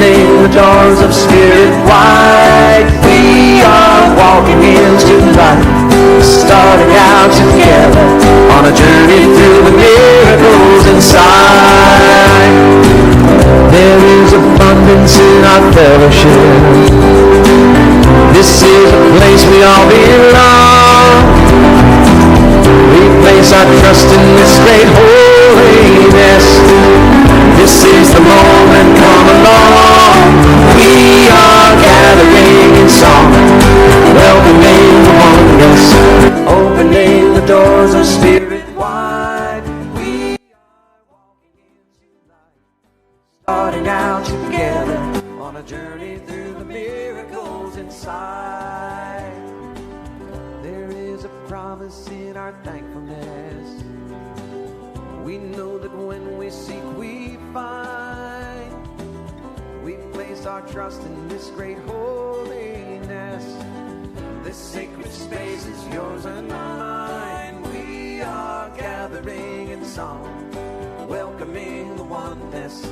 Opening the doors of spirit wide, we are walking into light, starting out together on a journey through the miracles inside. There is abundance in our fellowship. This is a place we all belong. We place our trust in this great holiness. This is the moment, come along. We are gathering in song, welcoming the oneness, opening the doors of spirit wide. We are walking into light, starting out together on a journey through the miracles inside. There is a promise in our thankfulness. We know that when we seek, we find. We place our trust in this great holiness. This sacred space is yours and mine. We are gathering in song, welcoming the oneness,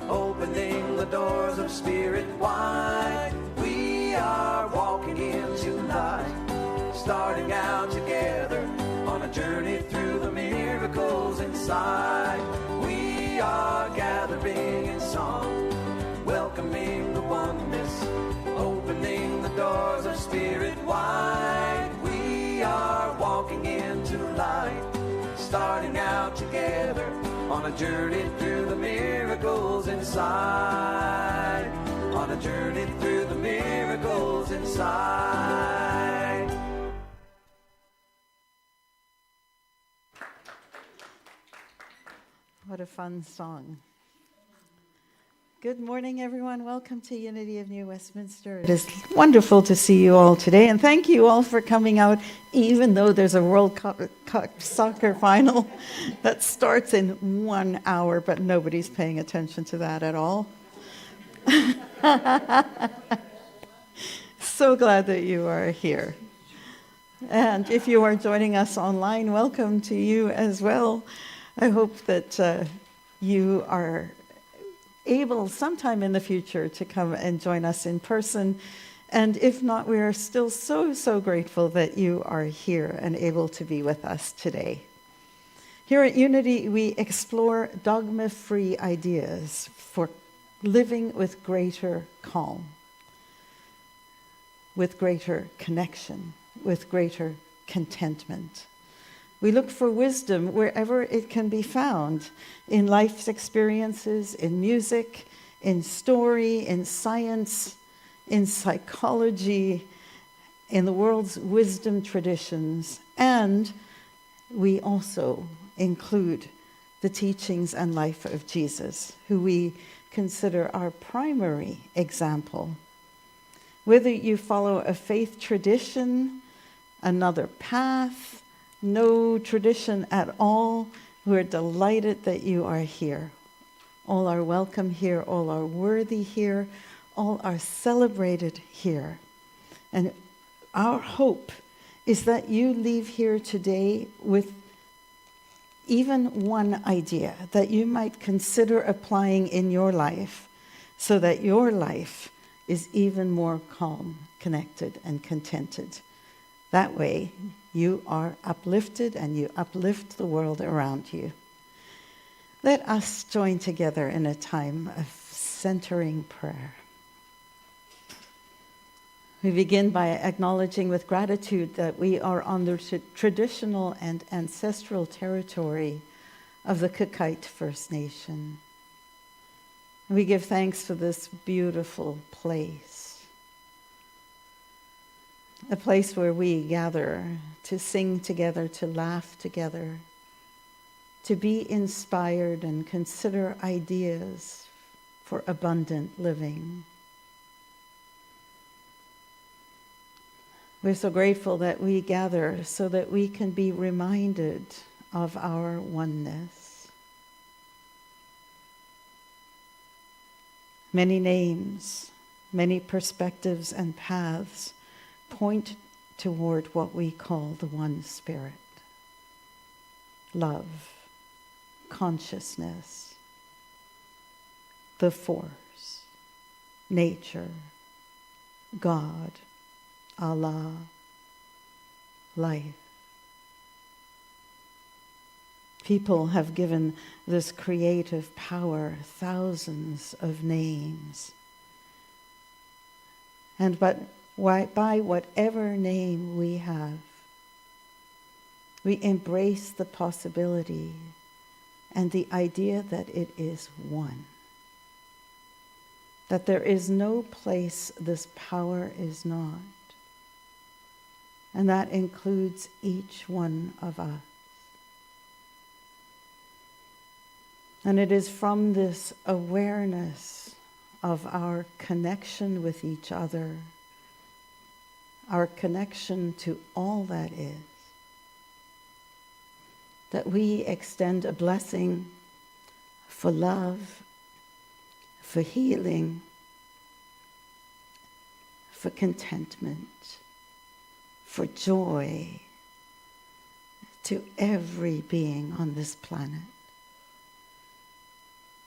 opening the doors of spirit wide. We are walking into light, starting out together on a journey through the miracles inside. We are gathering in song, welcoming the oneness, opening the doors of spirit wide. We are walking into light, starting out together on a journey through the miracles inside. On a journey through the miracles inside. What a fun song. Good morning, everyone. Welcome to Unity of New Westminster. It is wonderful to see you all today, and thank you all for coming out, even though there's a World Cup soccer final that starts in 1 hour, but nobody's paying attention to that at all. So glad that you are here. And if you are joining us online, welcome to you as well. I hope that you are able sometime in the future to come and join us in person. And if not, we are still so grateful that you are here and able to be with us today. Here at Unity, we explore dogma-free ideas for living with greater calm, with greater connection, with greater contentment. We look for wisdom wherever it can be found, in life's experiences, in music, in story, in science, in psychology, in the world's wisdom traditions, and we also include the teachings and life of Jesus, who we consider our primary example. Whether you follow a faith tradition, another path, no tradition at all, we're delighted that you are here. All are welcome here, all are worthy here, all are celebrated here. And our hope is that you leave here today with even one idea that you might consider applying in your life, so that your life is even more calm, connected, and contented. That way, you are uplifted and you uplift the world around you. Let us join together in a time of centering prayer. We begin by acknowledging with gratitude that we are on the traditional and ancestral territory of the Cookite First Nation. We give thanks for this beautiful place, a place where we gather to sing together, to laugh together, to be inspired and consider ideas for abundant living. We're so grateful that we gather so that we can be reminded of our oneness. Many names, many perspectives and paths point toward what we call the one spirit. Love, consciousness, the force. nature, God, Allah, life. People have given this creative power thousands of names. And by whatever name we have, we embrace the possibility and the idea that it is one. That there is no place this power is not. And that includes each one of us. And it is from this awareness of our connection with each other, our connection to all that is, that we extend a blessing for love, for healing, for contentment, for joy to every being on this planet.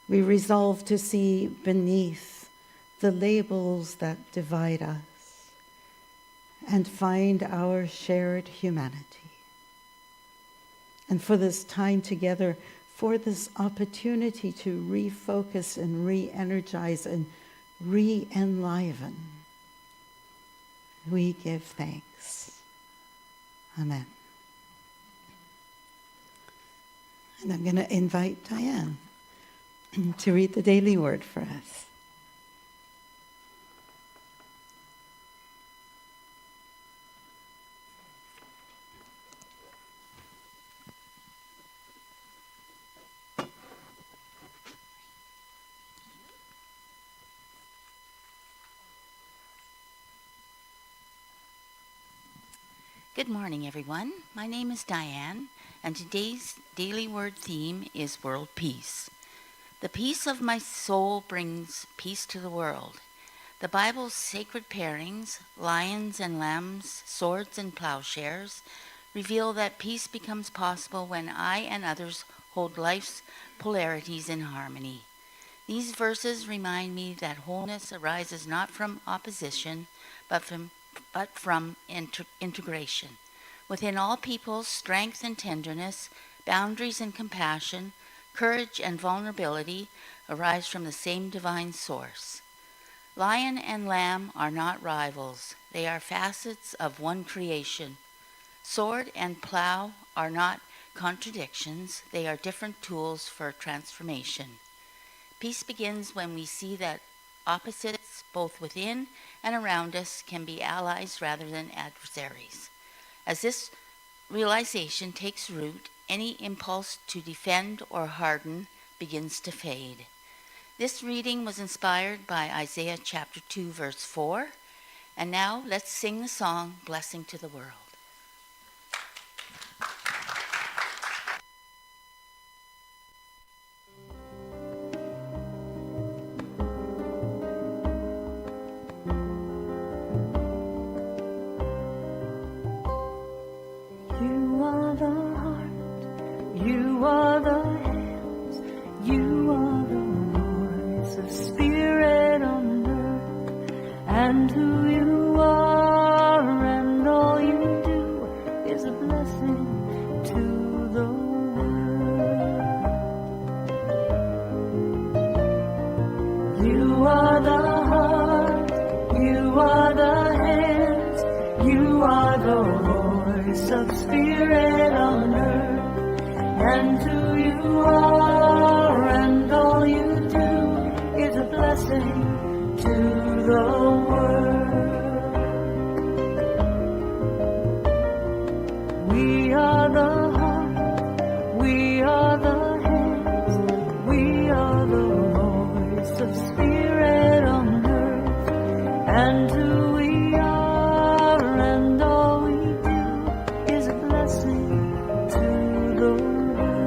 We resolve to see beneath the labels that divide us and find our shared humanity. And for this time together, for this opportunity to refocus and re-energize and re-enliven, we give thanks. Amen. And I'm going to invite Diane to read the daily word for us. Good morning, everyone. My name is Diane, and today's daily word theme is world peace. The peace of my soul brings peace to the world. The Bible's sacred pairings, lions and lambs, swords and plowshares, reveal that peace becomes possible when I and others hold life's polarities in harmony. These verses remind me that wholeness arises not from opposition, but from integration. Within all peoples, strength and tenderness, boundaries and compassion, courage and vulnerability arise from the same divine source. Lion and lamb are not rivals. They are facets of one creation. Sword and plow are not contradictions. They are different tools for transformation. Peace begins when we see that opposites, both within and around us, can be allies rather than adversaries. As this realization takes root, any impulse to defend or harden begins to fade. This reading was inspired by Isaiah chapter 2, verse 4. And now let's sing the song, Blessing to the World. You are the heart, you are the hands, you are the voice of spirit on earth, and who you are and all you do is a blessing to the world. You are the heart, you are the hands, you are the voice of spirit on earth, and who you are and all you do is a blessing to the world. We are the heart, we are the hands, we are the voice of spirit on earth, and who we are and all we do is a blessing to the world.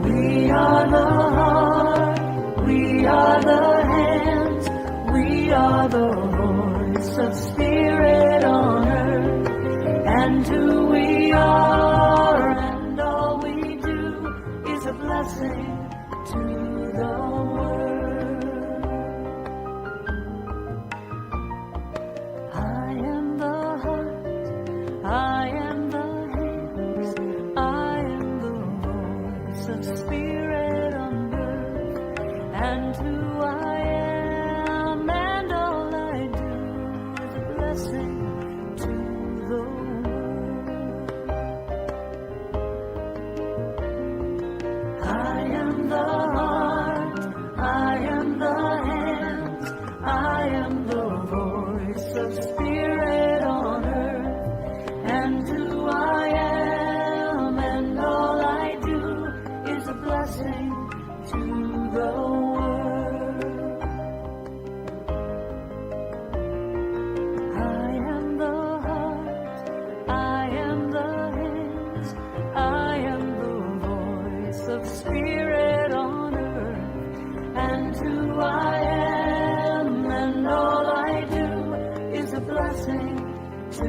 We are the heart, we are the hands, we are the voice of spirit on earth, and who we are and all we do is a blessing to and who I am, and all I do is a blessing to the world. I am the heart, I am the hands, I am the voice of spirit on earth, and who I am, and all I do is a blessing to the world. I am the heart, I am the hands, I am the voice of spirit on earth, and who I am, and all I do is a blessing to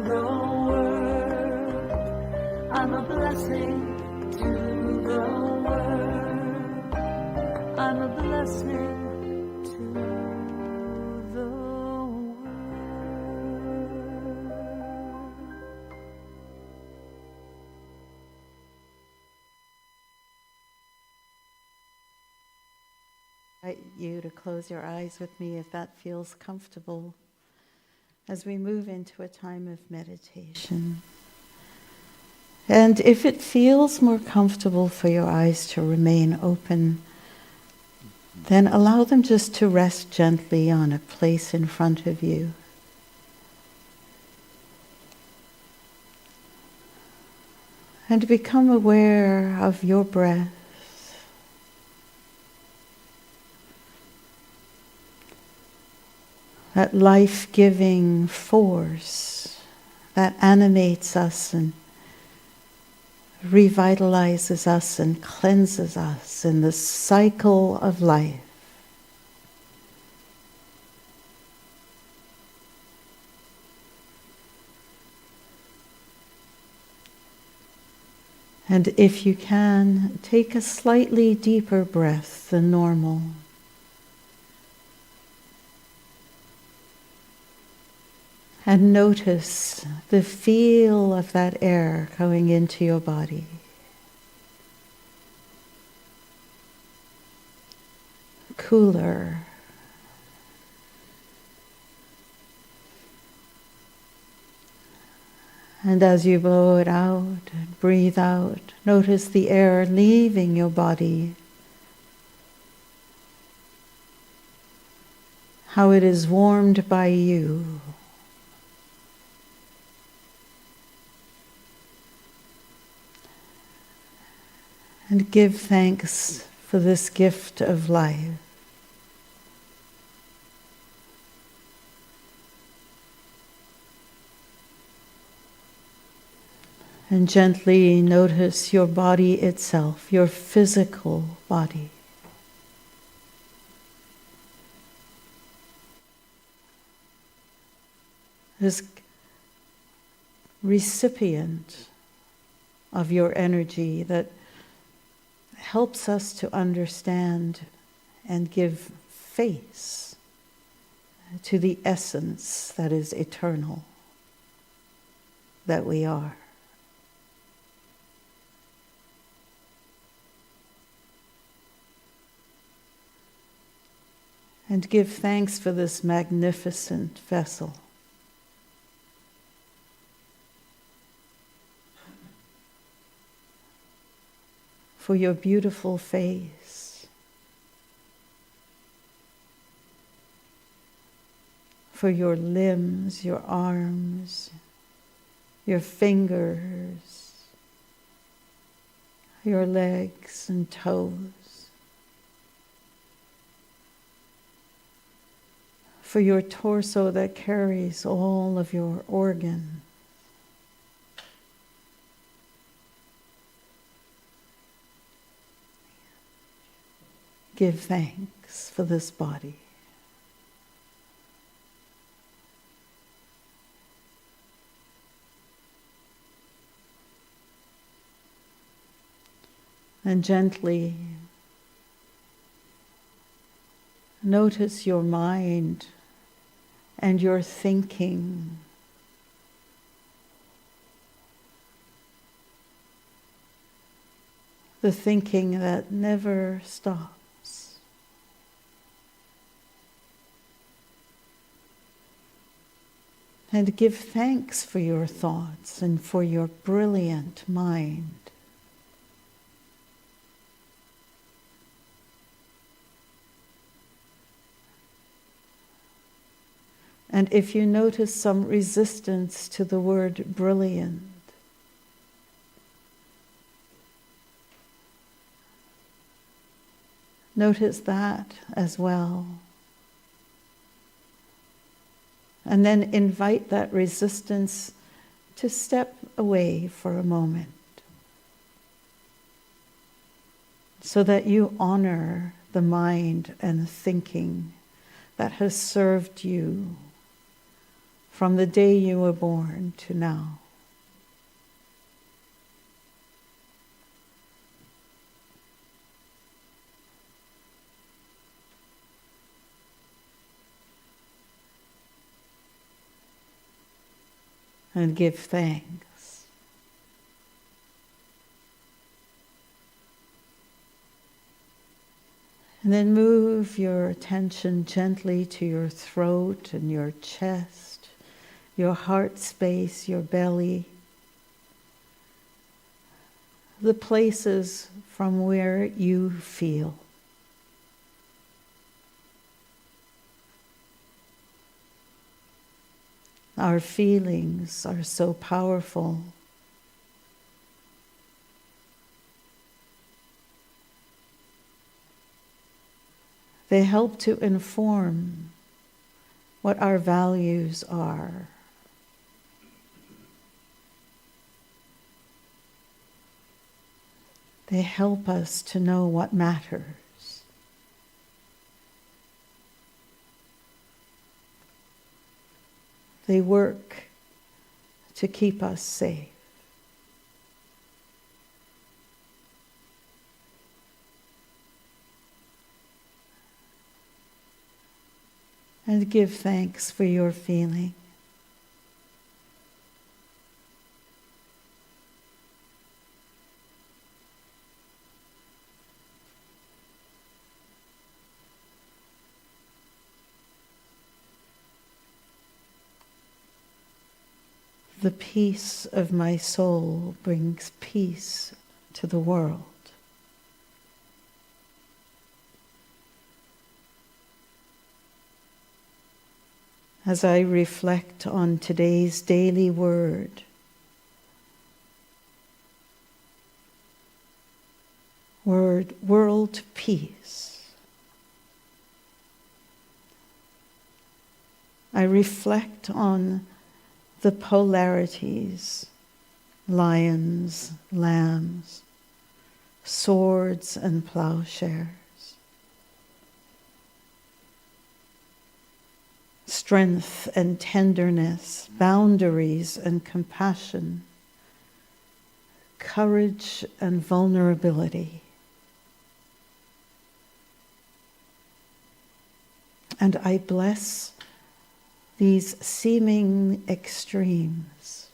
the world. I'm a blessing to the world. I'm a blessing to the world. I invite you to close your eyes with me if that feels comfortable as we move into a time of meditation. And if it feels more comfortable for your eyes to remain open, then allow them just to rest gently on a place in front of you. And become aware of your breath. That life-giving force that animates us and revitalizes us and cleanses us in the cycle of life. And if you can, take a slightly deeper breath than normal. And notice the feel of that air going into your body. Cooler. And as you blow it out and breathe out, notice the air leaving your body. How it is warmed by you. And give thanks for this gift of life. And gently notice your body itself, your physical body. This recipient of your energy that helps us to understand and give face to the essence that is eternal, that we are. And give thanks for this magnificent vessel. For your beautiful face, for your limbs, your arms, your fingers, your legs and toes, for your torso that carries all of your organs. Give thanks for this body. And gently notice your mind and your thinking. The thinking that never stops. And give thanks for your thoughts and for your brilliant mind. And if you notice some resistance to the word brilliant, notice that as well. And then invite that resistance to step away for a moment so that you honor the mind and the thinking that has served you from the day you were born to now. And give thanks. And then move your attention gently to your throat and your chest, your heart space, your belly, the places from where you feel. Our feelings are so powerful. They help to inform what our values are. They help us to know what matters. They work to keep us safe. And give thanks for your feeling. The peace of my soul brings peace to the world. As I reflect on today's daily word, world peace, I reflect on the polarities, lions, lambs, swords and plowshares, strength and tenderness, boundaries and compassion, courage and vulnerability. And I bless these seeming extremes,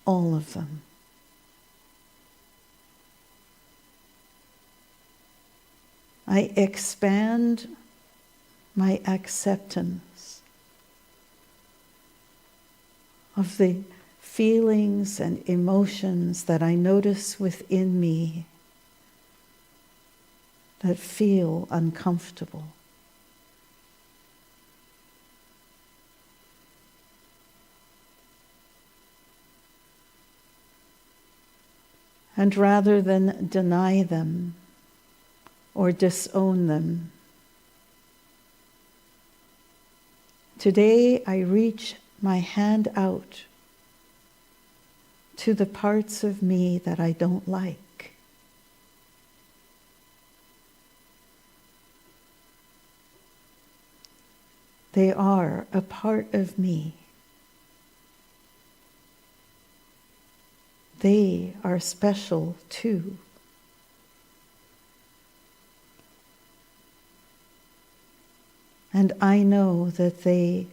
all of them. I expand my acceptance of the feelings and emotions that I notice within me that feel uncomfortable. And rather than deny them or disown them, today I reach my hand out to the parts of me that I don't like. They are a part of me. They are special too. And I know that they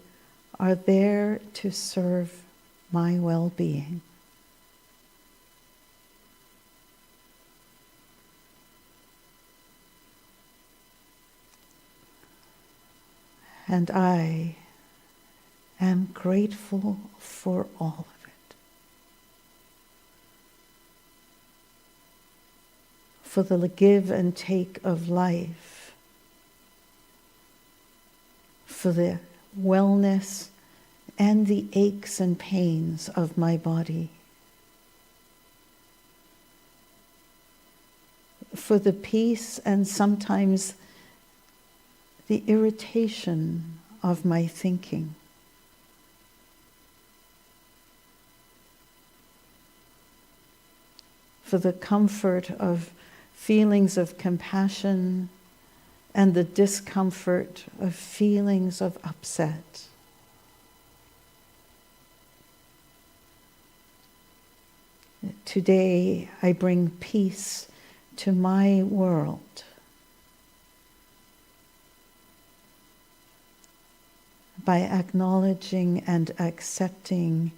are there to serve my well-being. And I am grateful for all of it. For the give and take of life, for the wellness and the aches and pains of my body, for the peace and sometimes the irritation of my thinking, for the comfort of feelings of compassion and the discomfort of feelings of upset. Today, I bring peace to my world. By acknowledging and accepting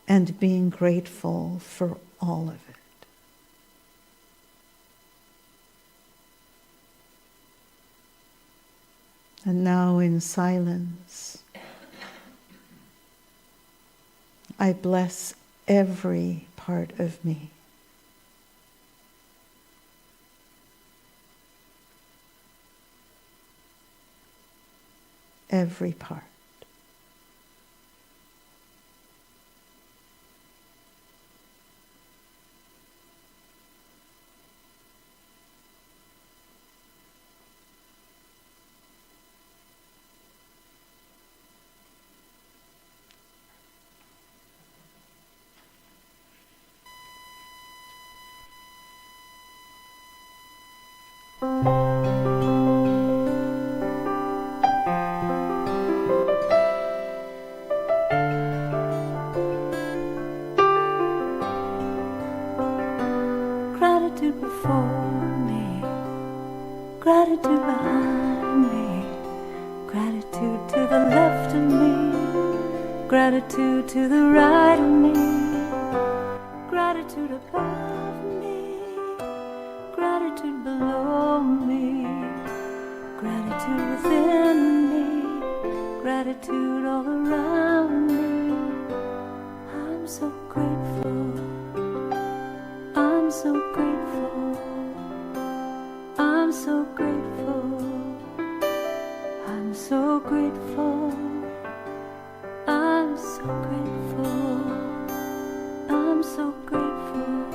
and being grateful for all of it. And now in silence, I bless every part of me. Every part. Gratitude before me, gratitude behind me, gratitude to the left of me, gratitude to the right of me, gratitude above me, gratitude below me, gratitude within me, gratitude all around me. I'm so grateful. I'm so grateful, I'm so grateful, I'm so grateful, I'm so grateful, I'm so grateful,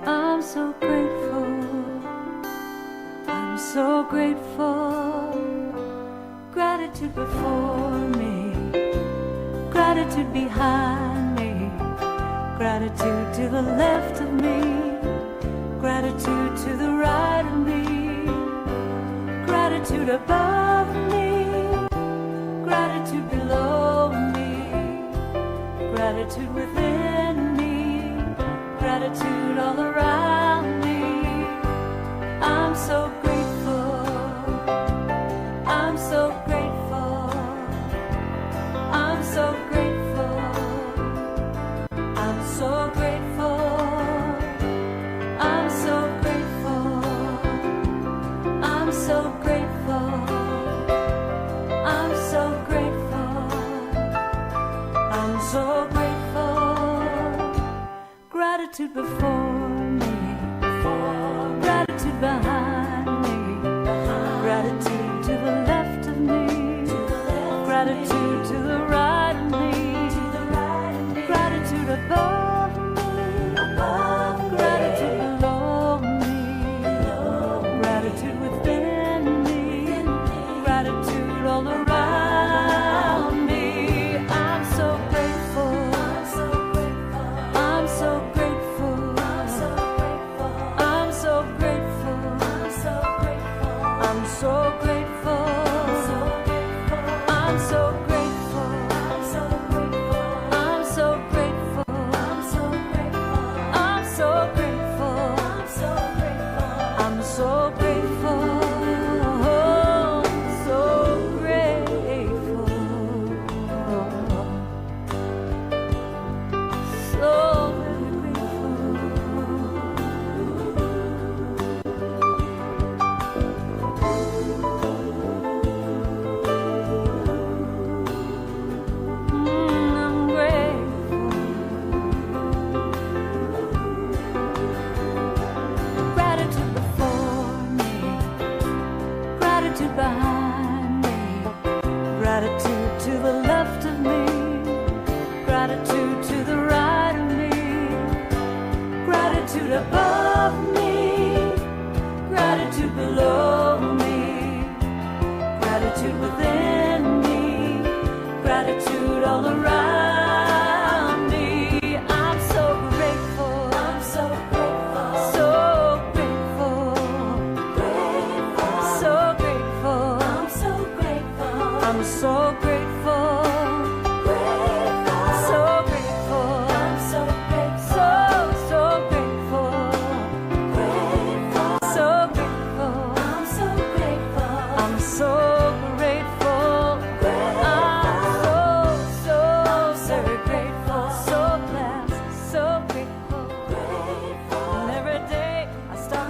I'm so grateful, I'm so grateful. Gratitude before me, gratitude behind me, gratitude to the left of me, gratitude to the right of me, gratitude above me, gratitude below me, gratitude within me, gratitude all around me. I'm so grateful, I'm so grateful, I'm so grateful, I'm so grateful, I'm so grateful, I'm so grateful, I'm so grateful, I'm so grateful. Gratitude before me, gratitude behind me, gratitude to the left of me, gratitude to the right of me, gratitude above me, gratitude below me, gratitude within me, gratitude all around me. I'm so grateful, I'm so grateful, I'm so grateful, I'm so grateful, I'm Gratitude above me, gratitude below me, gratitude within me, gratitude all around me. I'm so grateful, I'm so grateful, so grateful, grateful, so grateful, I'm so grateful, I'm so grateful, grateful, so grateful, I'm so grateful, so grateful, grateful, so grateful, I'm so grateful, I'm so grateful, I'm so grateful, so blessed, so grateful, grateful. And every day I start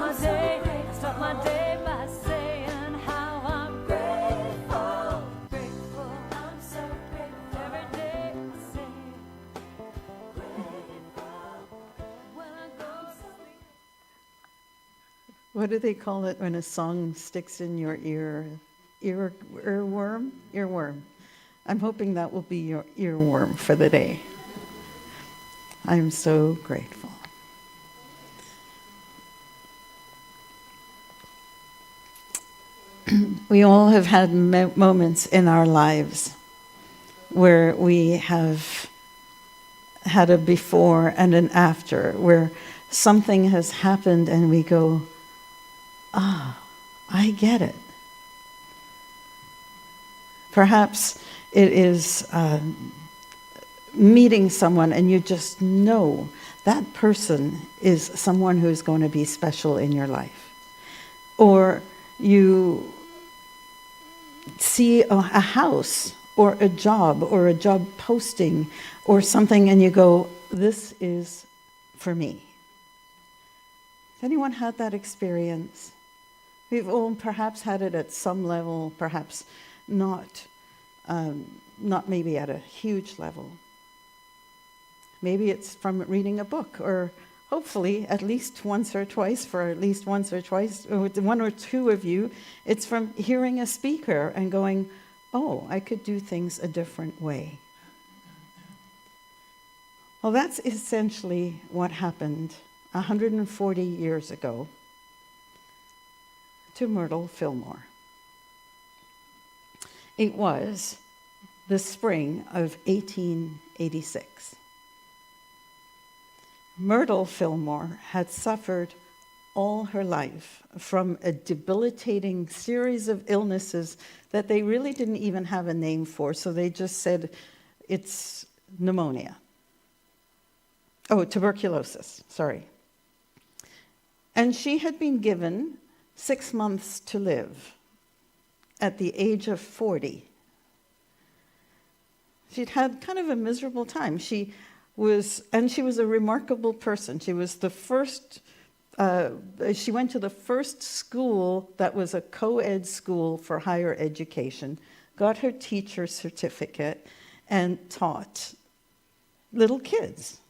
my day by saying how I'm grateful, grateful, I'm so grateful. Every day I say grateful when I go to sleep. What do they call it when a song sticks in your ear? Earworm? Earworm. I'm hoping that will be your earworm for the day. I'm so grateful. We all have had moments in our lives where we have had a before and an after, where something has happened and we go, I get it. Perhaps it is meeting someone and you just know that person is someone who's going to be special in your life. Or you see a house or a job posting or something and you go, this is for me. Has anyone had that experience? We've all perhaps had it at some level, perhaps not maybe at a huge level. Maybe it's from reading a book, or hopefully at least once or twice, for at least once or twice, or with one or two of you, it's from hearing a speaker and going, oh, I could do things a different way. Well, that's essentially what happened 140 years ago to Myrtle Fillmore. It was the spring of 1886. Myrtle Fillmore had suffered all her life from a debilitating series of illnesses that they really didn't even have a name for, so they just said it's pneumonia. Oh, tuberculosis, sorry. And she had been given 6 months to live at the age of 40. She'd had kind of a miserable time. She was a remarkable person. She was the first, she went to the first school that was a co-ed school for higher education, got her teacher's certificate, and taught little kids.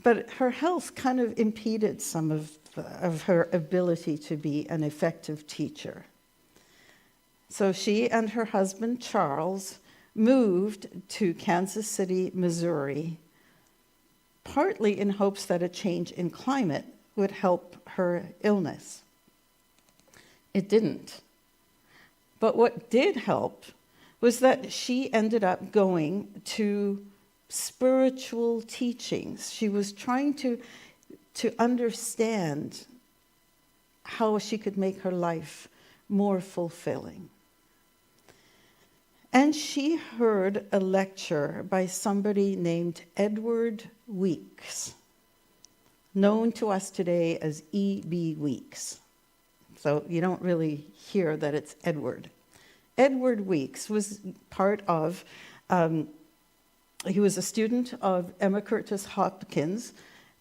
But her health kind of impeded some of her ability to be an effective teacher. So she and her husband, Charles, moved to Kansas City, Missouri, partly in hopes that a change in climate would help her illness. It didn't. But what did help was that she ended up going to spiritual teachings. She was trying to understand how she could make her life more fulfilling. And she heard a lecture by somebody named Edward Weeks, known to us today as E.B. Weeks. So you don't really hear that it's Edward. Edward Weeks was part of, he was a student of Emma Curtis Hopkins,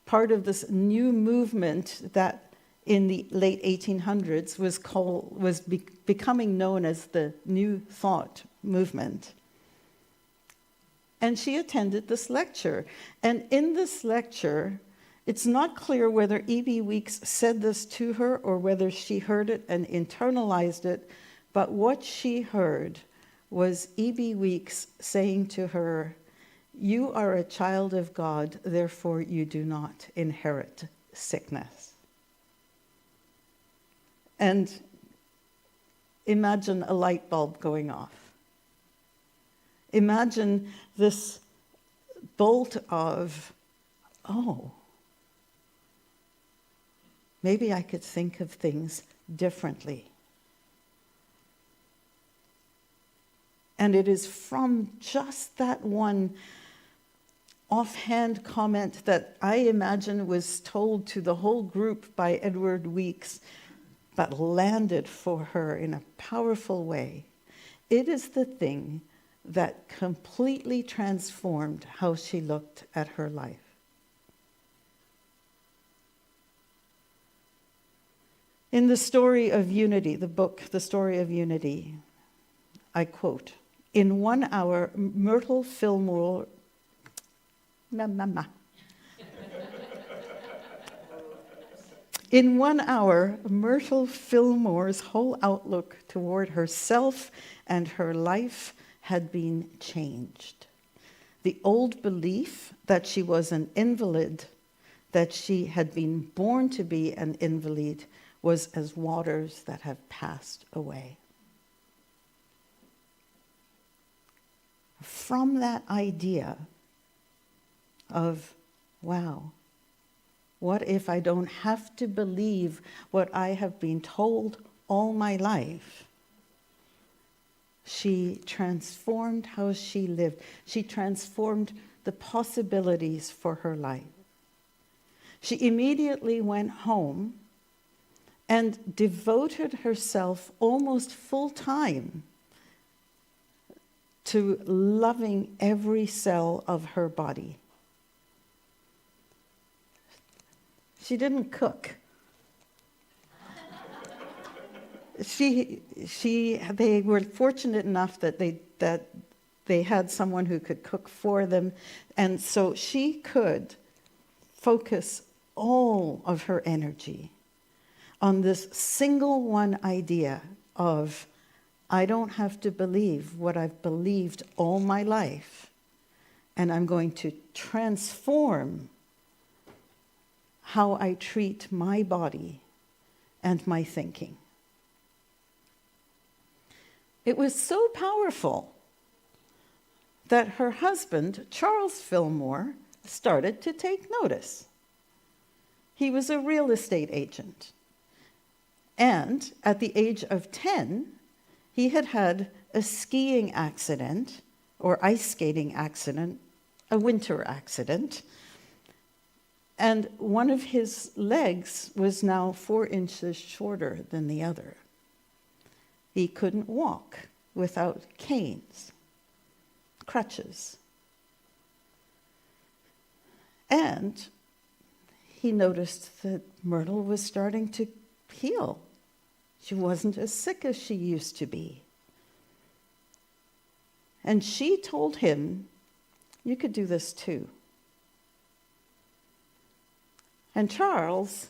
part of this new movement that in the late 1800s was becoming known as the New Thought movement. And she attended this lecture. And in this lecture, it's not clear whether E.B. Weeks said this to her or whether she heard it and internalized it, but what she heard was E.B. Weeks saying to her, You are a child of God, therefore you do not inherit sickness. And imagine a light bulb going off. Imagine this bolt of, oh, maybe I could think of things differently. And it is from just that one offhand comment that I imagine was told to the whole group by Edward Weeks, but landed for her in a powerful way. It is the thing that completely transformed how she looked at her life. In the story of unity, the book, The Story of Unity, I quote, "In 1 hour, Myrtle Fillmore, In 1 hour, Myrtle Fillmore's whole outlook toward herself and her life had been changed. The old belief that she was an invalid, that she had been born to be an invalid, was as waters that have passed away." From that idea of, wow, what if I don't have to believe what I have been told all my life? She transformed how she lived. She transformed the possibilities for her life. She immediately went home and devoted herself almost full time to loving every cell of her body. She didn't cook. They were fortunate enough that they had someone who could cook for them, and so she could focus all of her energy on this single one idea of, I don't have to believe what I've believed all my life, and I'm going to transform how I treat my body and my thinking. It was so powerful that her husband, Charles Fillmore, started to take notice. He was a real estate agent. And at the age of 10, he had had a skiing accident, or ice skating accident, a winter accident, and one of his legs was now 4 inches shorter than the other. He couldn't walk without canes, crutches. And he noticed that Myrtle was starting to heal. She wasn't as sick as she used to be. And she told him, you could do this too. And Charles,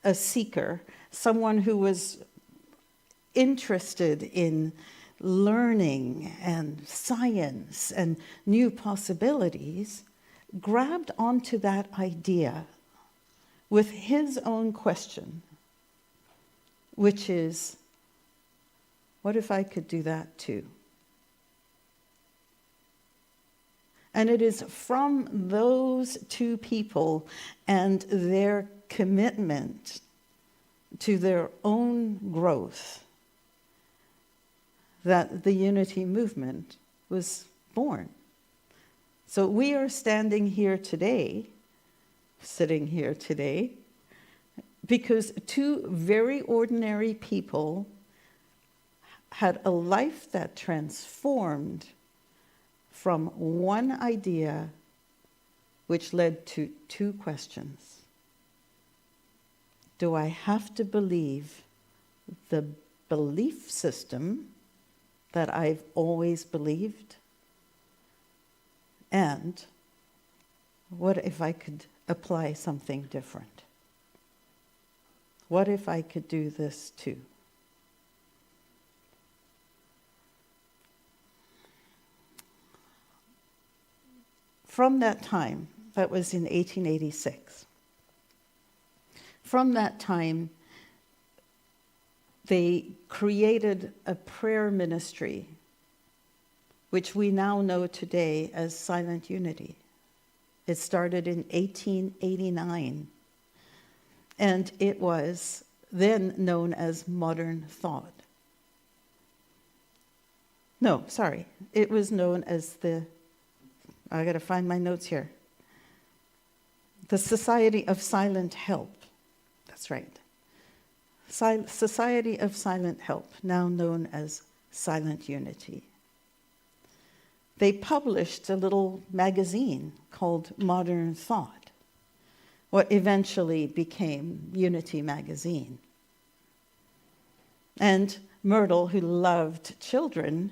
a seeker, someone who was interested in learning and science and new possibilities, grabbed onto that idea with his own question, which is, what if I could do that too? And it is from those two people and their commitment to their own growth that the unity movement was born. So we are standing here today, sitting here today, because two very ordinary people had a life that transformed from one idea which led to two questions. Do I have to believe the belief system that I've always believed? And what if I could apply something different? What if I could do this too? from that time, that was in 1886, from that time, they created a prayer ministry, which we now know today as Silent Unity. It started in 1889, and it was then known as Modern Thought. No, sorry, it was known as I gotta find my notes here. The Society of Silent Help. That's right. Society of Silent Help, now known as Silent Unity. They published a little magazine called Modern Thought, what eventually became Unity Magazine. And Myrtle, who loved children,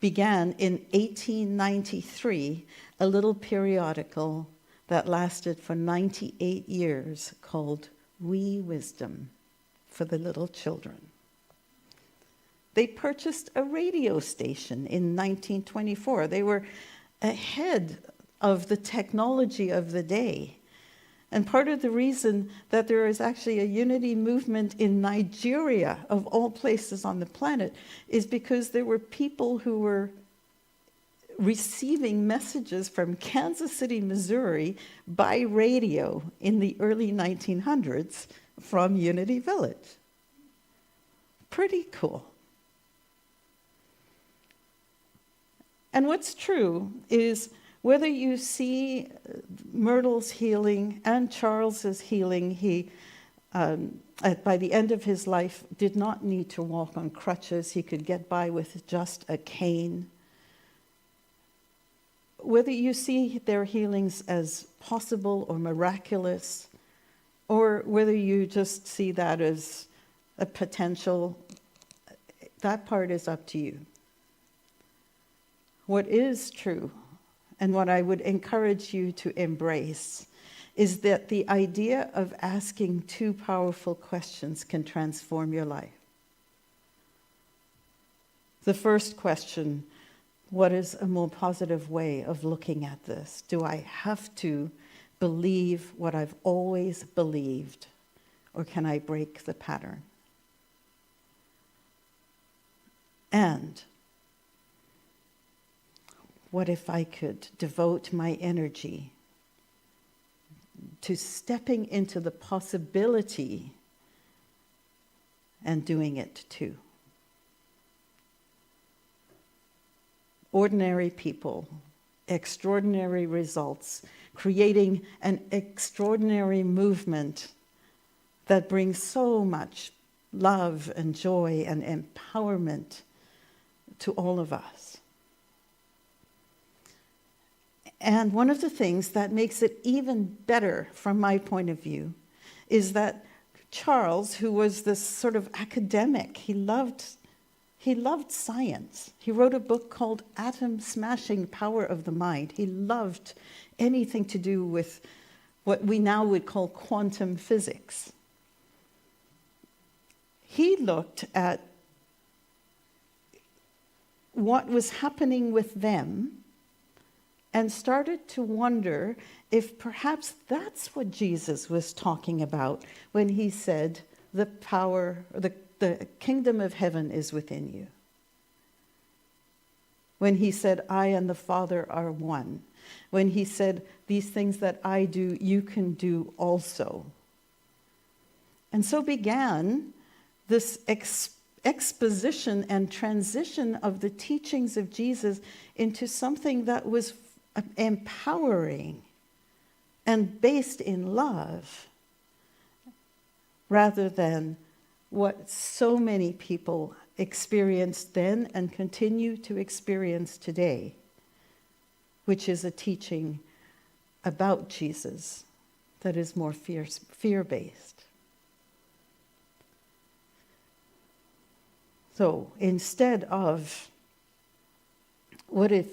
began in 1893 a little periodical that lasted for 98 years called Wee Wisdom for the little children. They purchased a radio station in 1924. They were ahead of the technology of the day. And part of the reason that there is actually a unity movement in Nigeria, of all places on the planet, is because there were people who were receiving messages from Kansas City, Missouri, by radio in the early 1900s from Unity Village. Pretty cool. And what's true is whether you see Myrtle's healing and Charles's healing, he, by the end of his life, did not need to walk on crutches. He could get by with just a cane. Whether you see their healings as possible or miraculous, or whether you just see that as a potential, that part is up to you. What is true, and what I would encourage you to embrace, is that the idea of asking two powerful questions can transform your life. The first question: what is a more positive way of looking at this? Do I have to believe what I've always believed, or can I break the pattern? And what if I could devote my energy to stepping into the possibility and doing it too? Ordinary people, extraordinary results, creating an extraordinary movement that brings so much love and joy and empowerment to all of us. And one of the things that makes it even better from my point of view is that Charles, who was this sort of academic, he loved science. He wrote a book called Atom Smashing Power of the Mind. He loved anything to do with what we now would call quantum physics. He looked at what was happening with them and started to wonder if perhaps that's what Jesus was talking about when he said, the kingdom of heaven is within you. When he said, I and the Father are one. When he said, these things that I do, you can do also. And so began this exposition and transition of the teachings of Jesus into something that was empowering and based in love, rather than what so many people experienced then and continue to experience today, which is a teaching about Jesus that is more fear-based. So instead of, what if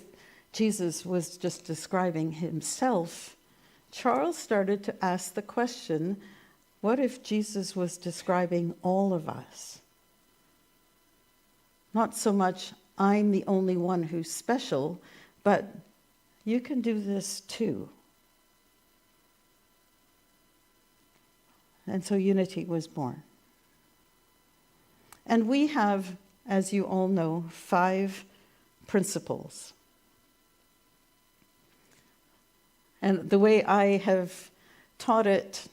Jesus was just describing himself, Charles started to ask the question, what if Jesus was describing all of us? Not so much, I'm the only one who's special, but, you can do this too. And so unity was born. And we have, as you all know, 5 principles. And the way I have taught it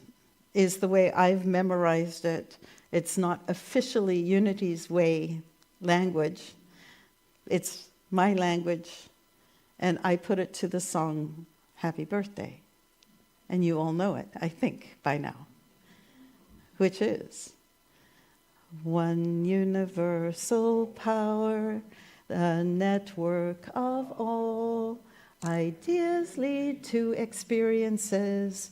is the way I've memorized it. It's not officially Unity's way language. It's my language, and I put it to the song Happy Birthday. And you all know it, I think, by now. Which is, one universal power, the network of all ideas lead to experiences.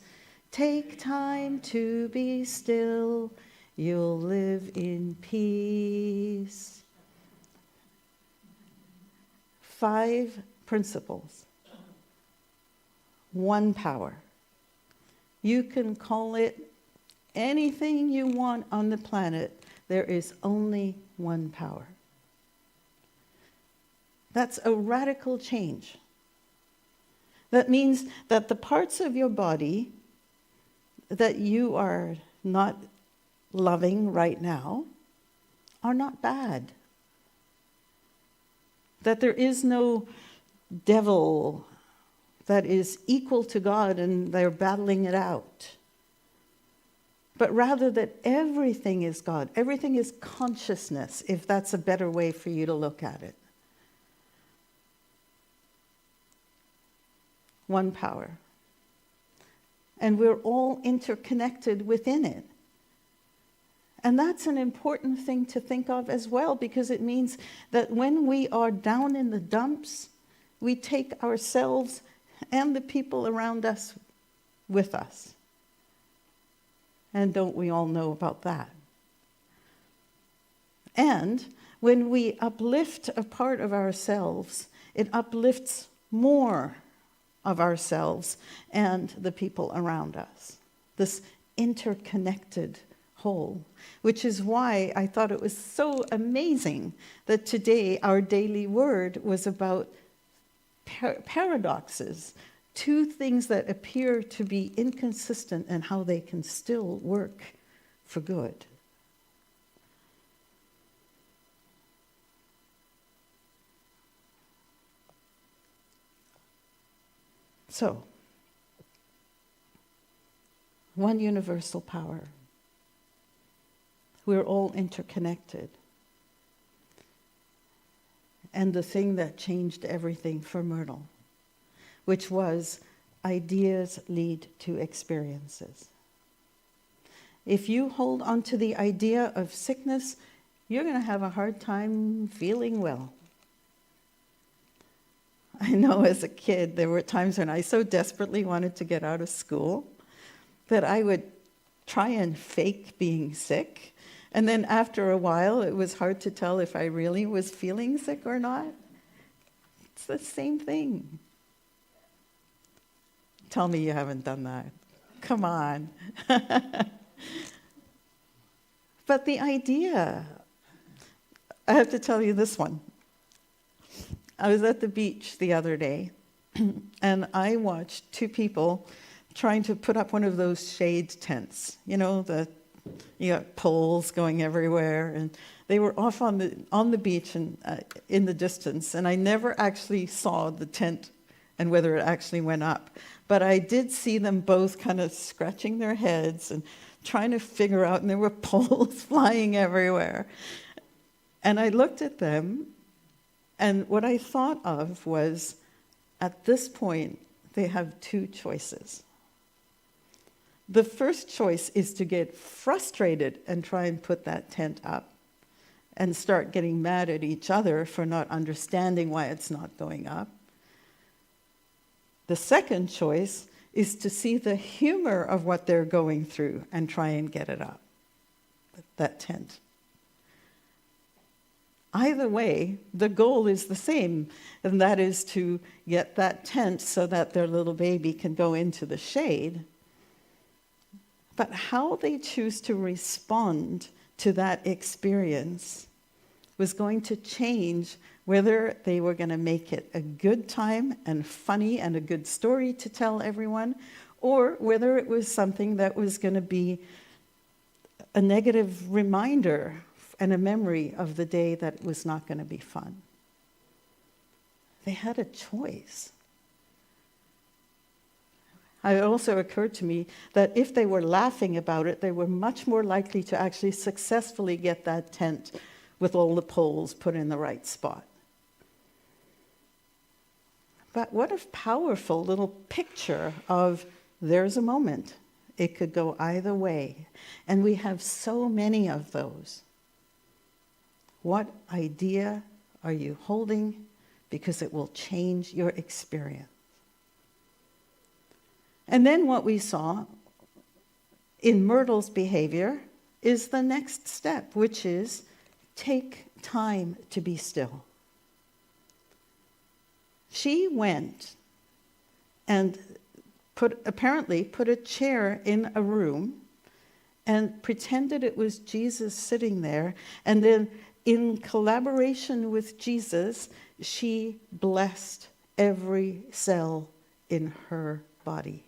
Take time to be still, you'll live in peace. 5 principles. 1 power. You can call it anything you want on the planet. There is only 1 power. That's a radical change. That means that the parts of your body that you are not loving right now are not bad. That there is no devil that is equal to God and they're battling it out. But rather that everything is God. Everything is consciousness, if that's a better way for you to look at it. 1 power. And we're all interconnected within it. And that's an important thing to think of as well, because it means that when we are down in the dumps, we take ourselves and the people around us with us. And don't we all know about that? And when we uplift a part of ourselves, it uplifts more of ourselves and the people around us. This interconnected whole, which is why I thought it was so amazing that today our daily word was about paradoxes, 2 things that appear to be inconsistent and how they can still work for good. So, 1 universal power. We're all interconnected. And the thing that changed everything for Myrtle, which was ideas lead to experiences. If you hold on to the idea of sickness, you're going to have a hard time feeling well. I know as a kid, there were times when I so desperately wanted to get out of school that I would try and fake being sick. And then after a while, it was hard to tell if I really was feeling sick or not. It's the same thing. Tell me you haven't done that. Come on. But the idea, I have to tell you this one. I was at the beach the other day, and I watched 2 people trying to put up one of those shade tents. You know, you got poles going everywhere, and they were off on the beach and in the distance, and I never actually saw the tent and whether it actually went up. But I did see them both kind of scratching their heads and trying to figure out, and there were poles flying everywhere. And I looked at them, and what I thought of was, at this point, they have 2 choices. The first choice is to get frustrated and try and put that tent up and start getting mad at each other for not understanding why it's not going up. The second choice is to see the humor of what they're going through and try and get it up, that tent. Either way, the goal is the same, and that is to get that tent so that their little baby can go into the shade. But how they choose to respond to that experience was going to change whether they were going to make it a good time and funny and a good story to tell everyone, or whether it was something that was going to be a negative reminder and a memory of the day that was not going to be fun. They had a choice. It also occurred to me that if they were laughing about it, they were much more likely to actually successfully get that tent with all the poles put in the right spot. But what a powerful little picture of there's a moment. It could go either way. And we have so many of those. What idea are you holding? Because it will change your experience. And then what we saw in Myrtle's behavior is the next step, which is take time to be still. She went and apparently put a chair in a room and pretended it was Jesus sitting there. And then in collaboration with Jesus, she blessed every cell in her body.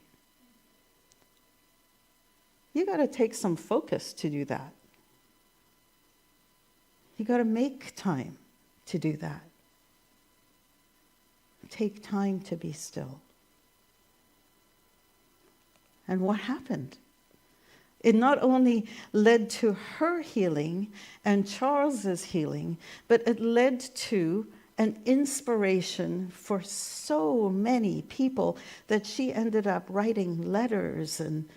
You got to take some focus to do that. You got to make time to do that. Take time to be still. And what happened? It not only led to her healing and Charles's healing, but it led to an inspiration for so many people that she ended up writing letters and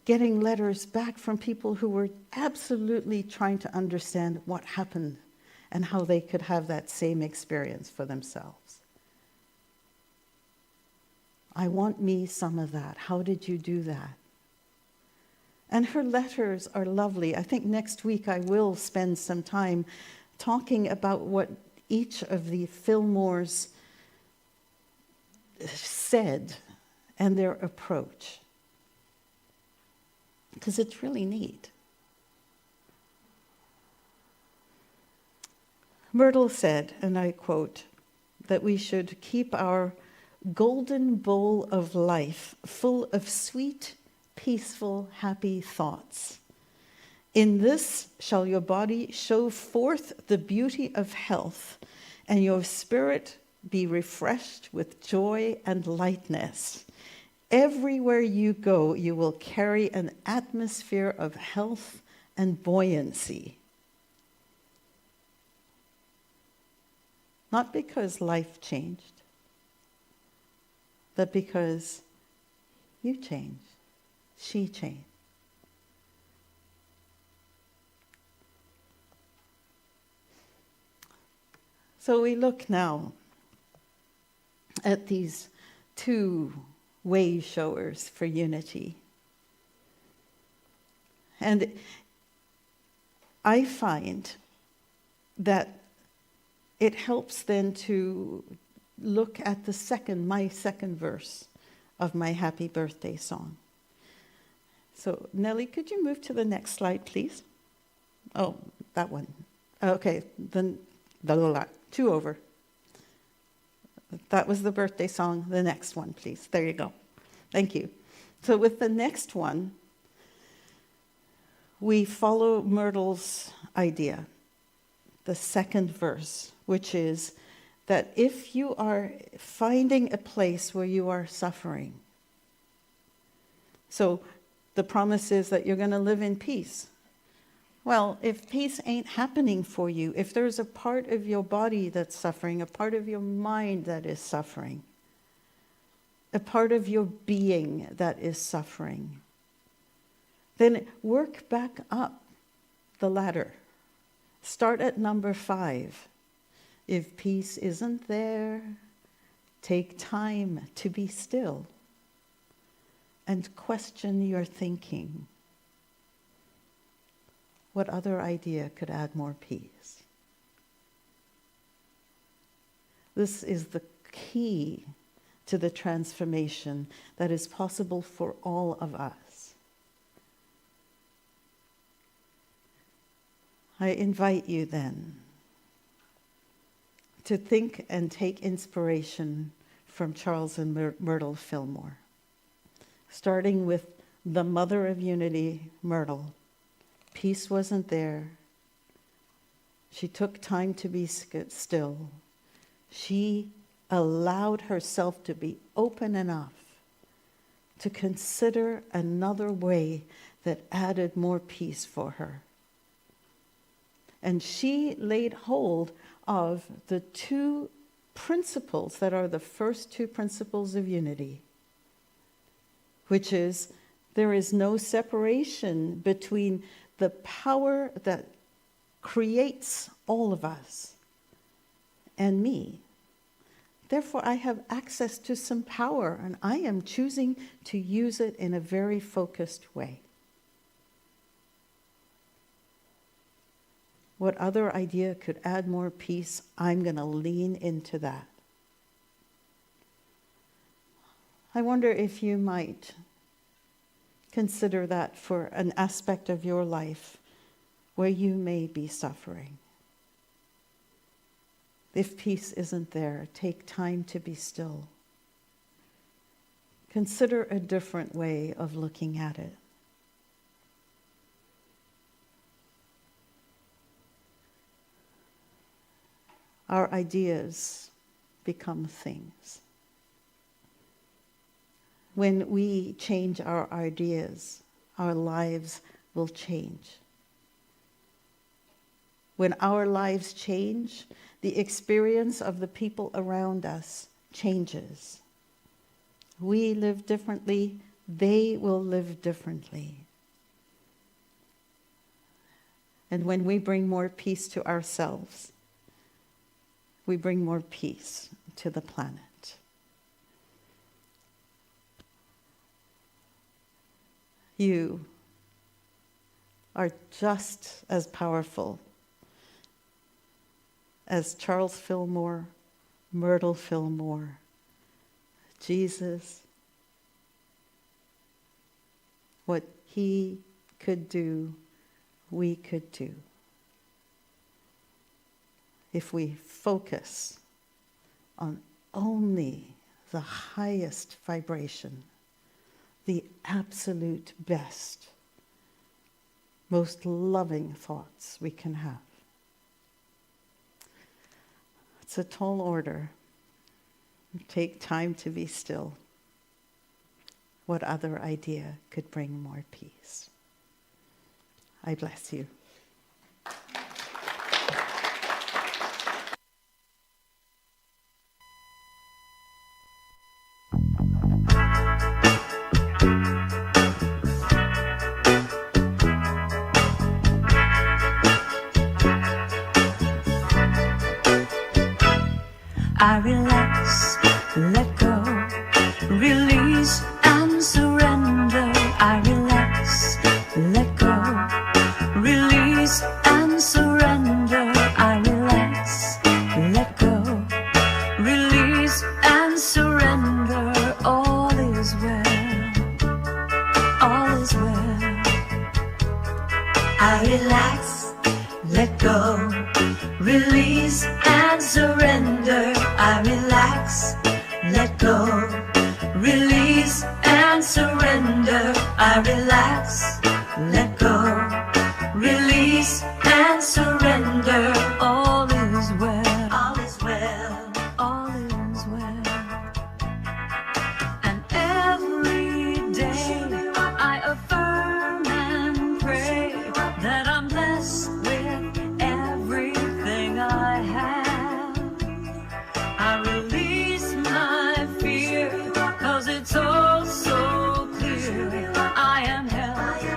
getting letters back from people who were absolutely trying to understand what happened and how they could have that same experience for themselves. I want me some of that. How did you do that? And her letters are lovely. I think next week I will spend some time talking about what each of the Fillmores said and their approach. Because it's really neat. Myrtle said, and I quote, that we should keep our golden bowl of life full of sweet, peaceful, happy thoughts. In this shall your body show forth the beauty of health, and your spirit be refreshed with joy and lightness. Everywhere you go, you will carry an atmosphere of health and buoyancy. Not because life changed, but because you changed, she changed. So we look now at these two way showers for unity. And I find that it helps then to look at my second verse of my happy birthday song. So Nellie, could you move to the next slide, please? Oh, that one. Okay, then two over. That was the birthday song. The next one, please. There you go. Thank you. So with the next one, we follow Myrtle's idea, the second verse, which is that if you are finding a place where you are suffering, so the promise is that you're going to live in peace. Well, if peace ain't happening for you, if there's a part of your body that's suffering, a part of your mind that is suffering, a part of your being that is suffering, then work back up the ladder. Start at number 5. If peace isn't there, take time to be still and question your thinking. What other idea could add more peace? This is the key to the transformation that is possible for all of us. I invite you then to think and take inspiration from Charles and Myrtle Fillmore, starting with the mother of unity, Myrtle. Peace wasn't there. She took time to be still. She allowed herself to be open enough to consider another way that added more peace for her. And she laid hold of the two principles that are the first two principles of unity, which is there is no separation between the power that creates all of us and me. Therefore, I have access to some power, and I am choosing to use it in a very focused way. What other idea could add more peace? I'm going to lean into that. I wonder if you might consider that for an aspect of your life where you may be suffering. If peace isn't there, take time to be still. Consider a different way of looking at it. Our ideas become things. When we change our ideas, our lives will change. When our lives change, the experience of the people around us changes. We live differently, they will live differently. And when we bring more peace to ourselves, we bring more peace to the planet. You are just as powerful as Charles Fillmore, Myrtle Fillmore, Jesus. What he could do, we could do. If we focus on only the highest vibration, the absolute best, most loving thoughts we can have. It's a tall order. Take time to be still. What other idea could bring more peace? I bless you. I relax, let go, release and surrender. I relax, let go, release and surrender. I relax, let go, release and surrender. All is well, all is well. I relax, let go, release and surrender. I relax, let go, release and surrender. I relax, let go, release and surrender. All is well, all is well, all is well. And every day I affirm and pray that I'm blessed with everything I have. I release my fear, 'cause it's all so clear. I am held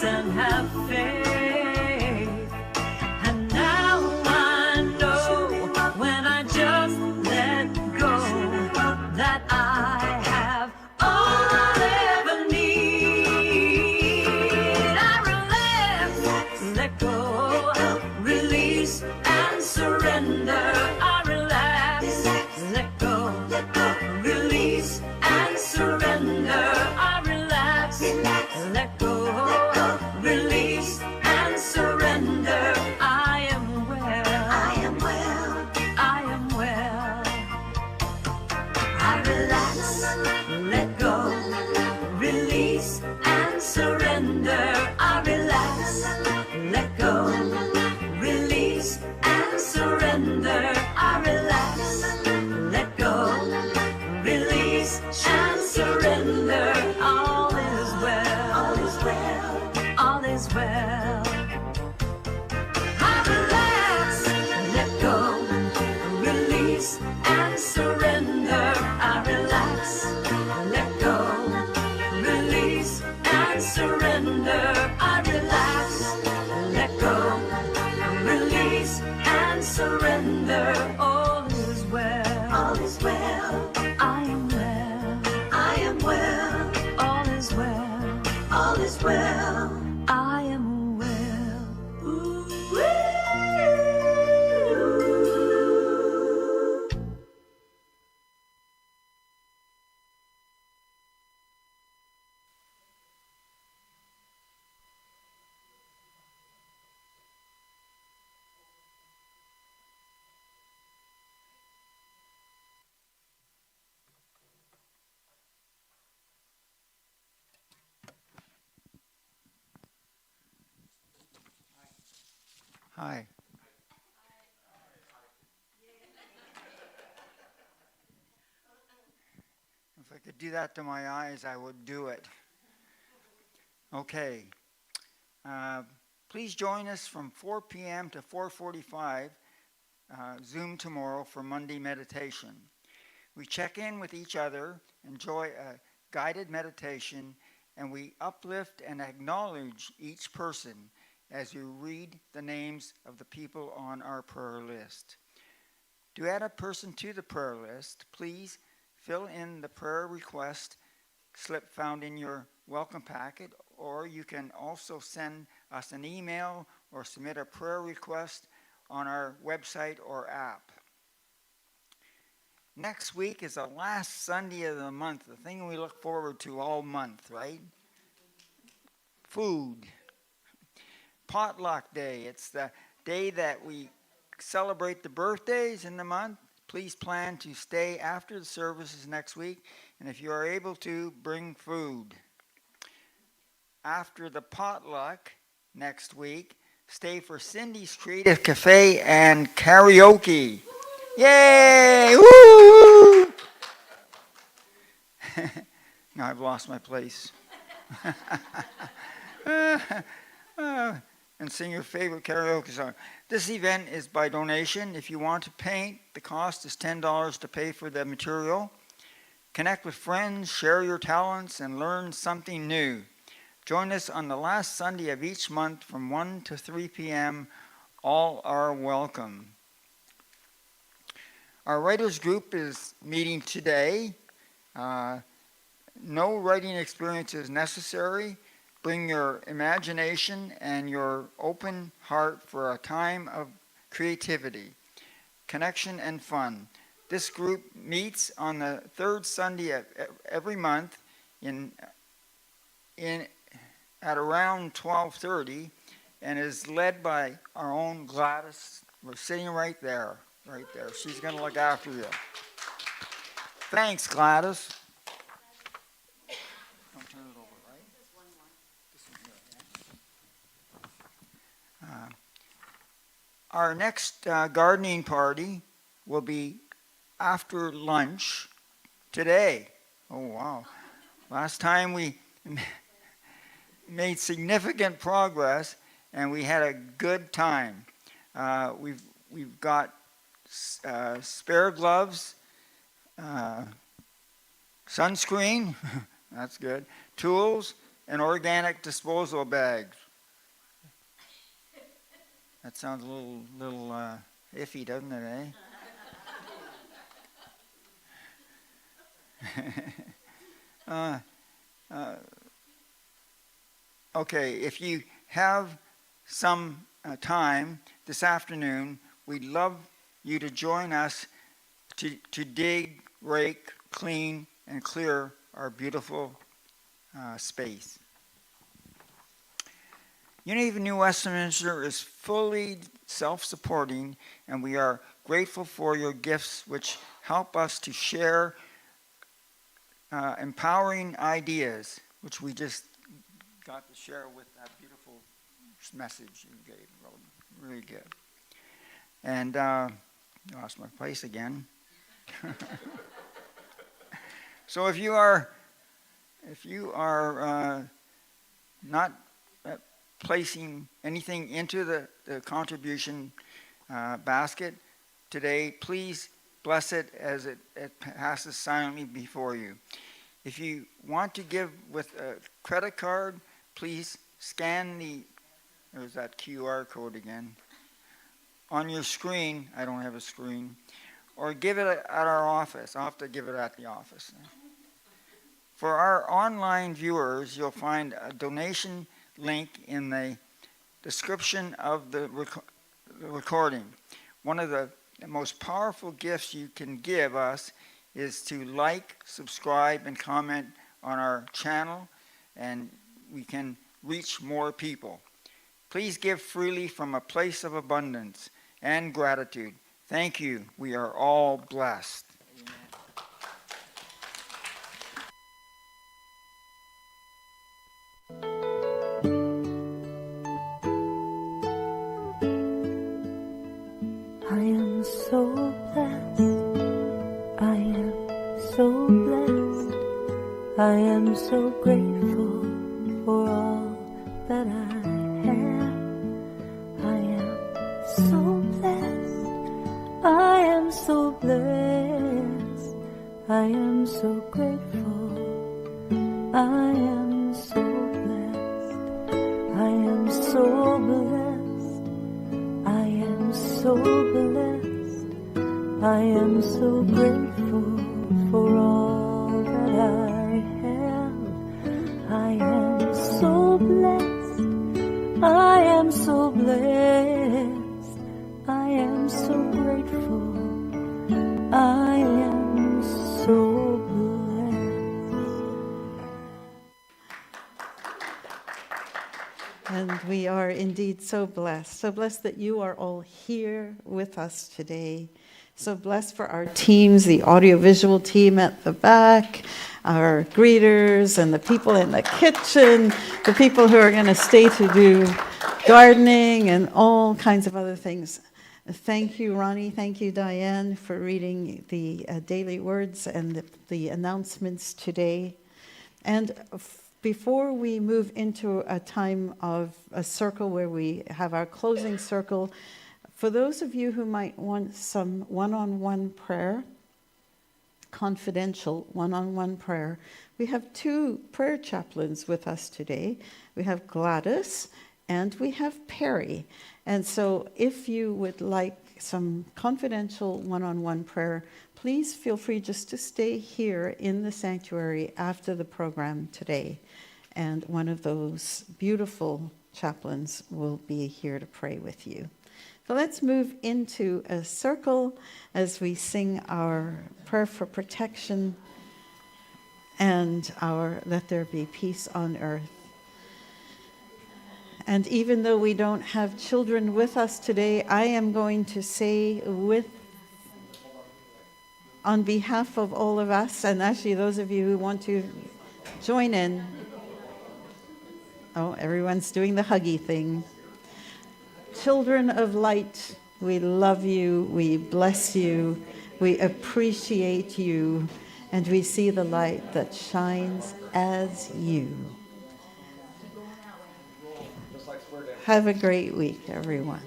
and have faith. And now I know when I just let go that I have all I'll ever need. I relax, let go, release and surrender. I relax, let go, release and surrender. I relax, let go, release and surrender. I am well, I am well, I am well. I relax, let go, release and surrender. I relax, let go, release and surrender. I relax, let go, release and surrender. All is well, all is well, all is well. I relax, let go, release and surrender. I relax, let go, release and surrender. I relax, let go, release and surrender. All is well, all is well. I am well, I am well. All is well, all is well. I am well. Ooh-wee. Hi. If I could do that to my eyes, I would do it. Okay. Please join us from 4 p.m. to 4:45 Zoom tomorrow for Monday meditation. We check in with each other, enjoy a guided meditation, and we uplift and acknowledge each person as we read the names of the people on our prayer list. To add a person to the prayer list, please fill in the prayer request slip found in your welcome packet, or you can also send us an email or submit a prayer request on our website or app. Next week is the last Sunday of the month, the thing we look forward to all month, right? Food. Potluck Day. It's the day that we celebrate the birthdays in the month. Please plan to stay after the services next week, and if you are able to, bring food. After the potluck next week, stay for Cindy's Creative Cafe and karaoke. Yay! Woo! Now I've lost my place. And sing your favorite karaoke song. This event is by donation. If you want to paint, the cost is $10 to pay for the material. Connect with friends, share your talents, and learn something new. Join us on the last Sunday of each month from 1 to 3 p.m. All are welcome. Our writers group is meeting today. No writing experience is necessary. Bring your imagination and your open heart for a time of creativity, connection, and fun. This group meets on the third Sunday of every month at around 12:30 and is led by our own Gladys. We're sitting right there. She's going to look after you. Thanks, Gladys. Don't turn it over, right? This one here. Our next gardening party will be after lunch today. Oh, wow. Last time we made significant progress and we had a good time. We've got spare gloves, sunscreen, that's good, tools, and organic disposal bags. That sounds a little iffy, doesn't it, eh? Okay, if you have some time this afternoon, we'd love you to join us to dig, rake, clean, and clear our beautiful space. Unity of New Westminster is fully self-supporting, and we are grateful for your gifts which help us to share empowering ideas, which we just got to share with that beautiful message you gave. Really good. And lost my place again. So if you are not placing anything into the contribution basket today, please bless it as it passes silently before you. If you want to give with a credit card, please scan there's that QR code again, on your screen. I don't have a screen. Or give it at our office. I'll have to give it at the office. For our online viewers, you'll find a donation link in the description of the recording. One of the most powerful gifts you can give us is to like, subscribe, and comment on our channel, and we can reach more people. Please give freely from a place of abundance and gratitude. Thank you. We are all blessed. I am so blessed. I am so blessed. I am so grateful for all that I have. I am so blessed. I am so blessed. I am so grateful. I am so blessed. I am so blessed. I am so blessed. I am so grateful for all that I have. I am so blessed. I am so blessed. I am so grateful. I am so blessed. And we are indeed so blessed that you are all here with us today. So blessed for our teams, the audiovisual team at the back, our greeters and the people in the kitchen, the people who are going to stay to do gardening and all kinds of other things. Thank you, Ronnie. Thank you, Diane, for reading the daily words and the announcements today. And before we move into a time of a circle where we have our closing circle, for those of you who might want some one-on-one prayer, confidential one-on-one prayer, we have two prayer chaplains with us today. We have Gladys and we have Perry. And so if you would like some confidential one-on-one prayer, please feel free just to stay here in the sanctuary after the program today. And one of those beautiful chaplains will be here to pray with you. So let's move into a circle as we sing our prayer for protection and our let there be peace on earth. And even though we don't have children with us today, I am going to say on behalf of all of us, and actually those of you who want to join in. Oh, everyone's doing the huggy thing. Children of light, we love you, we bless you, we appreciate you, and we see the light that shines as you. Have a great week, everyone.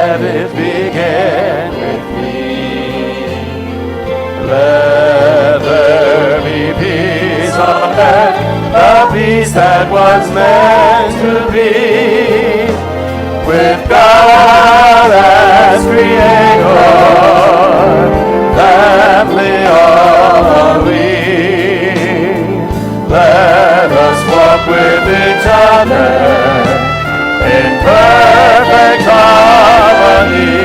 let it begin with me. Let there be peace on earth, the peace that was meant to be, with God as Creator, family are we. Let us walk with each other in perfect harmony.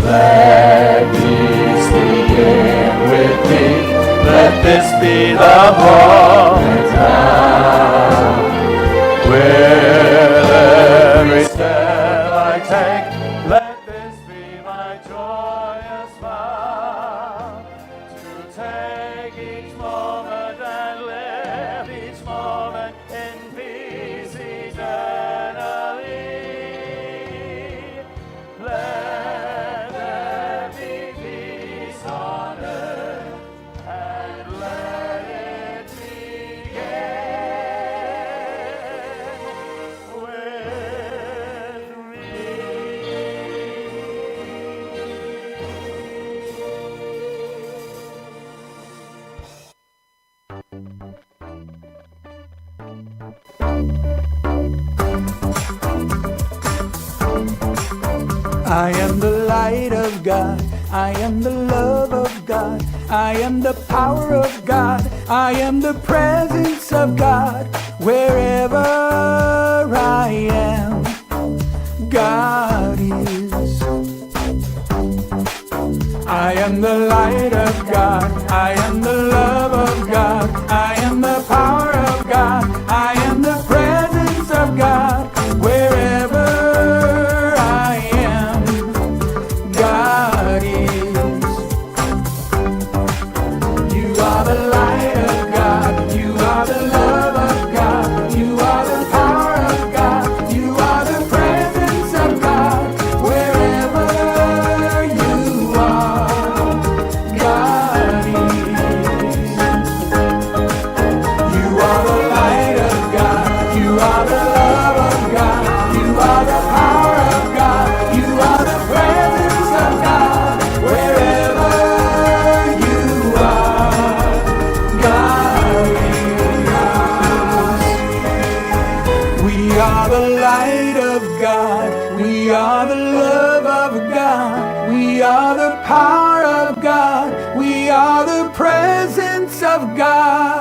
Let peace begin with me. Let this be the moment now, with every step I take. Let this be my joyous vow, to take each moment and live each moment in peace eternally. Let there be peace on earth, and let it begin with me. I am the light of God, I am the love of God, I am the power of God, I am the presence of God. Wherever I am, God is. I am the light of God, I am the love of God, I am the power of God, I am the presence of God. Wherever I am, God is. You are the light of God, you are the love of God, you are the power of God, you are the presence of God. Wherever you are, God is. You are the light of God, you are the love of God, you are the power of God, you are the presence of God. Wherever you are, God is. We are the light of God, we are the love of God, we are the power of God, we are the presence of God.